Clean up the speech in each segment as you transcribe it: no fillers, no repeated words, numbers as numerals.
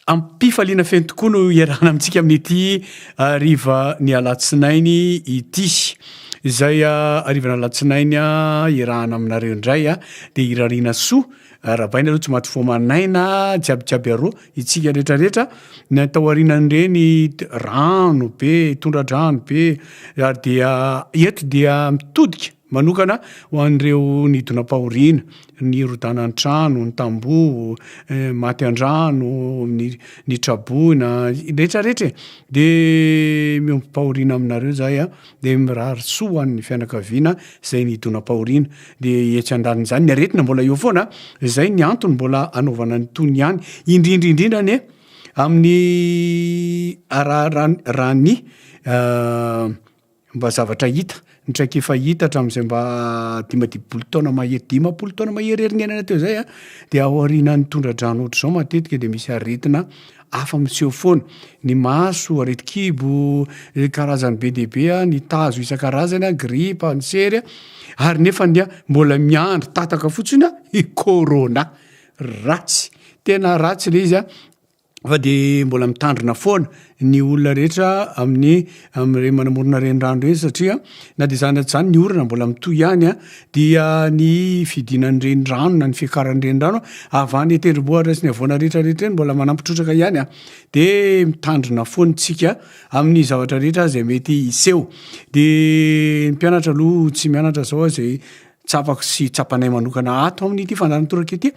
ampifaliana feny tokoa no iarahana amintsika amin'ity ariva ny alatsinainy ity izay arivana alatsinainy irahana aminareo indray de irariana soa rahabaina aloha tsy maty fomanaina jiabijiaby aroa itsika rehetrarehetra natao arinan'ireny rano be tondradrano be ary dia eto dia mitodika manokana ho an'ireo nidonam-pahoriana ny rodanantrano ny tamboho maty andrano ny traboina rehetrarehetra de miompahoriana aminareo zay de mirary soa ho an'ny fianakaviana zay nidonam-pahoriana de etsy andanin'izany ny aretina mbola eo foana zay ny antony mbola anaovana ny tony ihany indrindrindrindra ny amin'ny rany mba zavatra hita nitraiky efa hita hatramin'izay mba dimapolo taona maherinenana teo zay de aoriana ny tondradrano ohatra zao matetika de misy aretina afa miseho foana ny maso areti-kibo karazany be deaibe ny tazo isan-karazany gripa ny sery ary nefa ndia mbola miandry tataka fotsiny i corona ratsy tena ratsy le izy fa de mbola mitandrina foana ny olona rehetra am're manamorona renirano reny satria na de zany zany ny orana mbola mitoy ihany dia ny fidinany renirano na ny fiakarany renirano avany tendrombohitra sy ny avoana rehetrarehetra eny mbola manampitrotraka ihany de mitandrina foana tsika amin'ny zavatra rehetra zay mety iseho de ny mpianatra aloha tsy mianatra zao zay tsapako sy tsapanay manokana ato amin'ity fandarana toraka ity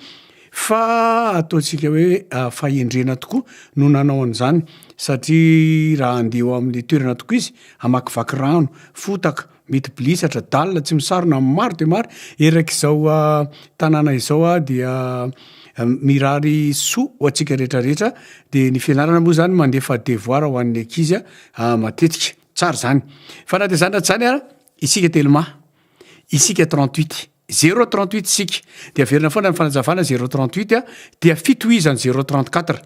fa ataotsika hoe fahendrena tokoa no nanao an'izany satria raha andeo amin'ny toerana tokoa izy amakivaky rano fotaka mety bilisatra dalina tsy misarona maro de maro erak'izao tanàna izao dia mirary soa ho atsika rehetrarehetra de ny fianarana moa zany mandefa devoir ho an'ny ankizy matetika tsara zany fa na de zany ratsy zany isika telma isika 38 038 sika de averina foana ny fanazavana 038 dia fitoizany 034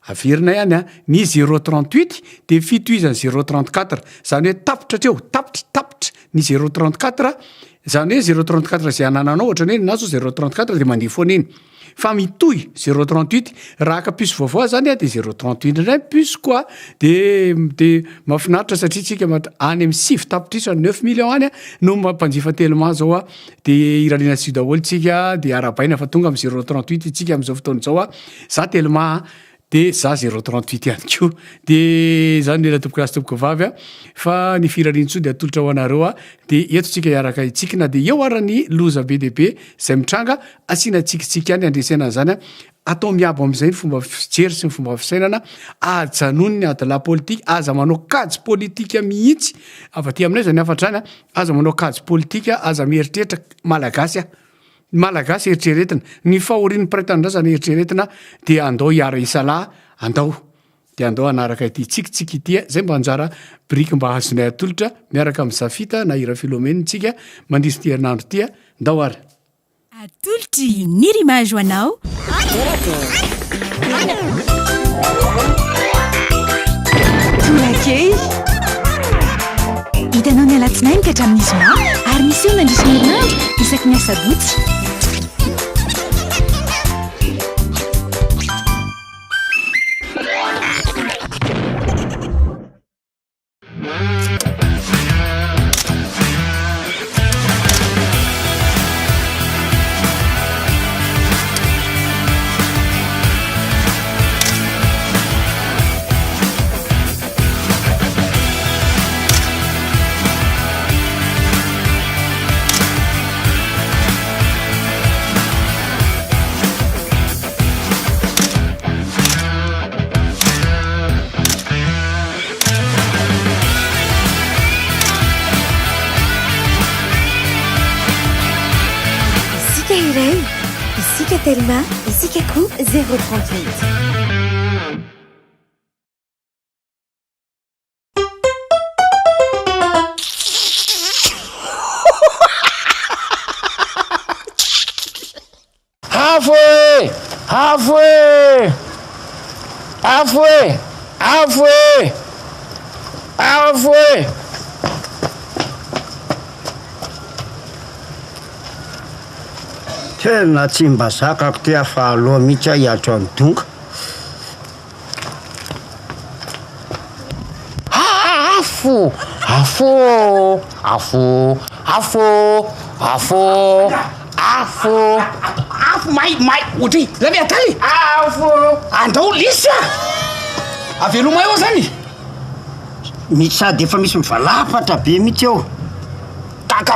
averina ihany ny 038 de fitoizany 034 zany hoe tapitra treo tapitra ny 034 zany hoe 034 zay anananao ohatrany hoe naso 034 de mandeha foana iny fa mitoy 038 raha ka piso vaovao zany de 038 ndray piso koa de mafinaritra satria tsika any amin'ny 7 tapitrisa 9 millions any no mampanjifa telema zao de iraliana sy daholo tsika de arabaina fa tonga amin'ny 038 itsika amin'izao fotoana zao za telema de za 038 ihany ko de zany lela tompoko lasy tompoko vavy fa ny firarinso de atolotra ho anareo de eto tsika iaraka itsikina de eo arany loza be deaibe zay mitranga asina tsikitsika ihany andresena zany atao miabo am'izay ny fomba fijery sy ny fomba fisainana ajanonony adala politika aza manao kajy politika mihitsy avaty aminay zany afatrany aza manao kajy politika aza mieritreritra malagasy eritreretina ny fahorian'ny praitandrasany eritreretina de andao iara isalahy andao anaraka ity tsikitsiky ity zay mba anjara briky mba hazonay atolotra miaraka amin'ny Zafita na Ira Filomena tsika mandrisy ty herinandro ty ndao ary atolotry ny rimage ho anao Torak'Hehy hitanao ny alatsinainy ka hatramin'ny zoma ary misy eo nandrisy ny herinandro isaky ny asabotsy Isika Telma, isika Coup 038. Halfway. Tena tsy mba zakako ty fa aloha mihitsy hiatro any donga afo afo afo afo afo afo may otry zany ataly afo andao lisa avelomay eo zany misy sady efa misy mivalapatra be mihitsy eo ka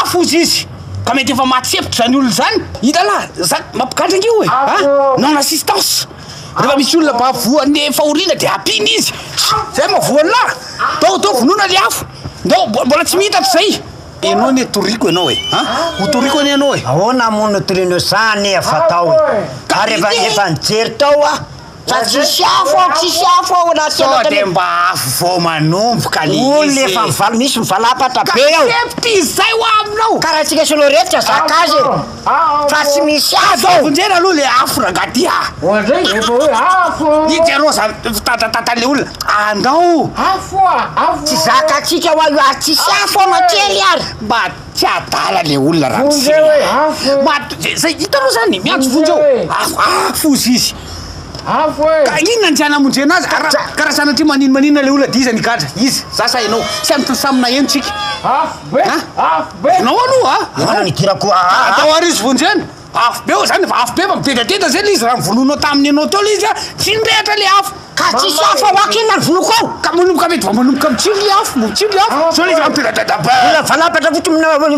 afo izy ka mety efa matsepitra zany olona zany hitala zany mampikatraka io non assistance rehefa misy olona mba voany fahoriana de apiny izy zay mavoany la tao vonoina le afo ndao mbola tsy mihitatra zay enao ne toriko ianao e ho toriko any ianao e ahoana mono torino zany fatao ka rehefa nijery tao fa tsisy afo ao anaty de mba afo vao manomboka le olona efa misy mivalapatra be ao septy zay ho aminao karaha tsika solo rehetra zaka azy fa tsy misy afo vonjena aloha le afo rangaty idy anao zany tatatale olona andao tsy zaka atsika ho io ary tsisy afo amakely ary mba tsy adala le olona rahazay hitanao zany miantso vonjy eo afo izy ka inona ny tiana amonjena azy karaha sanatria maninona le olona dizany gadra izy zasa ianao samina eno tsika anao aloha ana nidirako atao ary izy vonjena afo be o zany fa afo be fa mitetrateta zay le izy raha mivononao taminy anao teo le izy tsy nirehatra le afo ka tsisy afo ao akinona ny vonoko ao ka manomboka mety va manomboka mitsiry le afo motsiry le afo so le izy mampitetrateta ola valapatra fotsy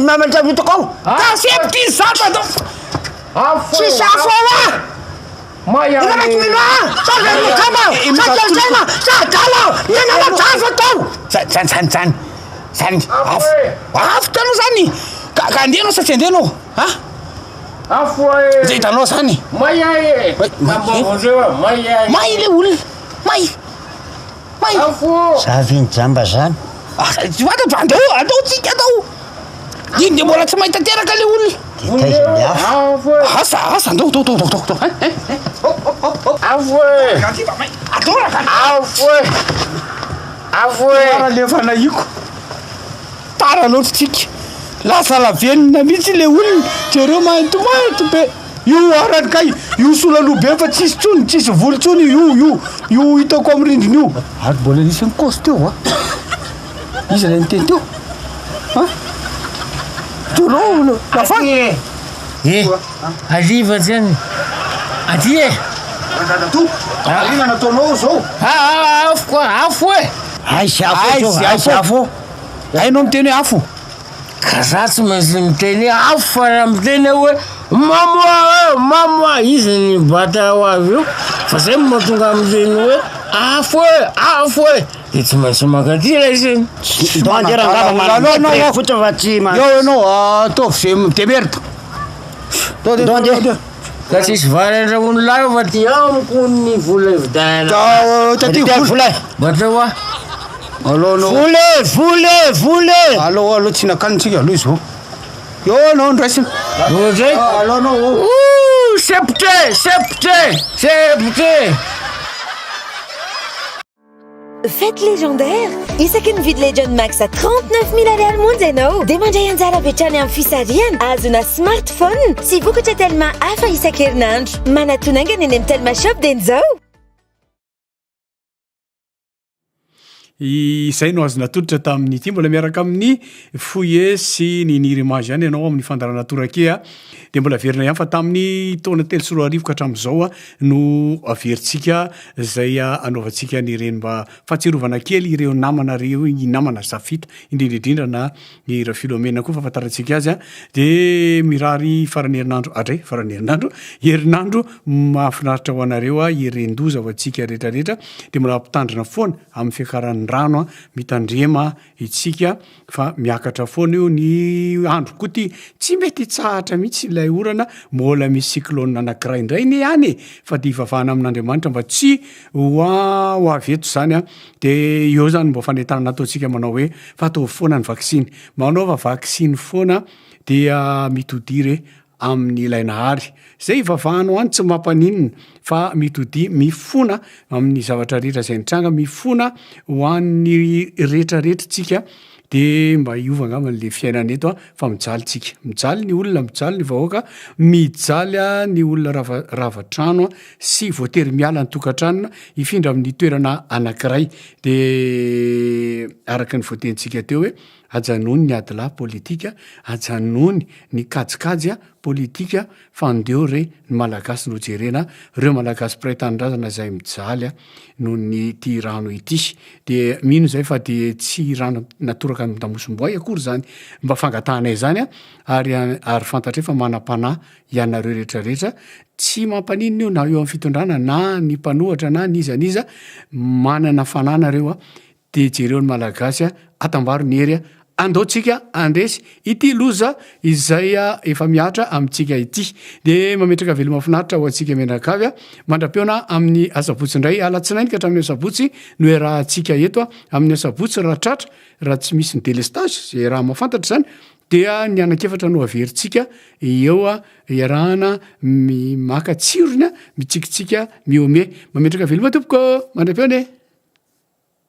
mamatravitako ao ka septy izy zany tsisy afo ao zany afo tanao zany ka andehanao sa tsy andehanao zay hitanao zany may le olona may zaviny jamba zany vata andao tsika atao iny de mbola tsy mahita teraka le olona taizy afo asa andao lefa naiko tara loatra tsika lasa lavenina mihitsy le olona jereo maintomainto be io arany kay io solaloha be fa tsisy tsony tsisy voly tsony io hitako amy rindriny io ary mbola nisy kosy teo izy le niteny teo torao lafa aliva zany aty ina nataonao zao afo koa afo aizy afo ainao miteny hoe afo ka za tsy maintsy miteny afo fa raha miteny hoe mamoa izy ny bata ho avy io fa zay mahatonga am'zeny hoe afo de tsy maintsy makatira izeny fotsy fa tsy eo anao ataovy zay temerito ka tsisy vary andrahono lahy fa ty amiko ny vola ividana vola bata hoa aloha tsy nakanitsika aloha izy eo anao ndraisina zay septre Fête légendaire! Isaky ny vidy Legend Max à 39 000 ariary monja ianao dia mandray anjara betrany amin'ny fisariana azona smartphone sy vokatra telma hafa isan-kerinandro manatonangana eny amin'ny telma shop dia nizao izay no azo natoditra tamin'ny ty mbola miaraka amin'ny foye sy ny nirimage any ianao amin'ny fandarana Torak'Hehy dia mbola verina ihany fa tamin'ny taona telo sy roa arivo ka hatramin'izao no averintsika zay anaovantsika nyreny mba fahatsiarovana kely ireo namana reo i namana zafita indrindraindrindra na ira Filomena koa fahafantarantsika azy dia mirary farany herinandro mahafinaritra ho anareo irendoza ho antsika rehetrarehetra dia mbola ampitandrina foana amin'ny fiakaran'ny rano mitandrema itsika fa miakatra foana io ny andro koa ty tsy mety tsahatra mihitsy ilay orana mbola misy cyclone anankiray indray ny ihany fa dia ivavahana amin'Andriamanitra mba tsy ho aveto zany dia eo zany mba fanentanana ataontsika manao hoe fatao foana ny vaksiny manaova vaksiny foana dia mitodire amin'ny ilainahary zay ivavahano any tsy mampaninina fa mitodi mifona amin'ny zavatra rehetra zay nitranga mifona ho an'ny rehetrarehetra tsika de mba iovangaman'le fiainana eto a fa mijalitsika mijaly ny olona mijaly ny vahoaka mijaly a ny olona ravatrano a sy voatery miala ny tokantranona ifindra amin'ny toerana anankiray de araka ny voatentsika teo hoe ajanony ny adila politika ajanony ny kajikajy a politika fandeo re ny malagasy no jerena reo malagasy piraitanindrazana zay mijaly a noho ny ty rano ity de mino zay fa de tsy rano natoraka damosom-boay akory zany mba fangatanay zany a ary fantatra fa manam-panahy ianareo rehetrarehetra tsy mampaninina io na eo amin'ny fitondrana na ny mpanohatra na nizaniza manana fananareo a de jereo ny malagasy a atambaro ny hery a andaotsika andresy ity loza izay a efa miatra amintsika ity de mametraka velo mafinaritra ho atsika menakavy a mandra-peona amin'ny asabotsy-ndray alatsinainy ka hatramin'ny asabotsy no rahantsika eto a amin'ny asabotsy raha tratra raha tsy misy ny delestage zay raha mahafantatra zany dia ny anan-kefatra no averitsika eo a iarahana maka tsirony a mitsikitsika miome mametraka velo matompoko mandra-peona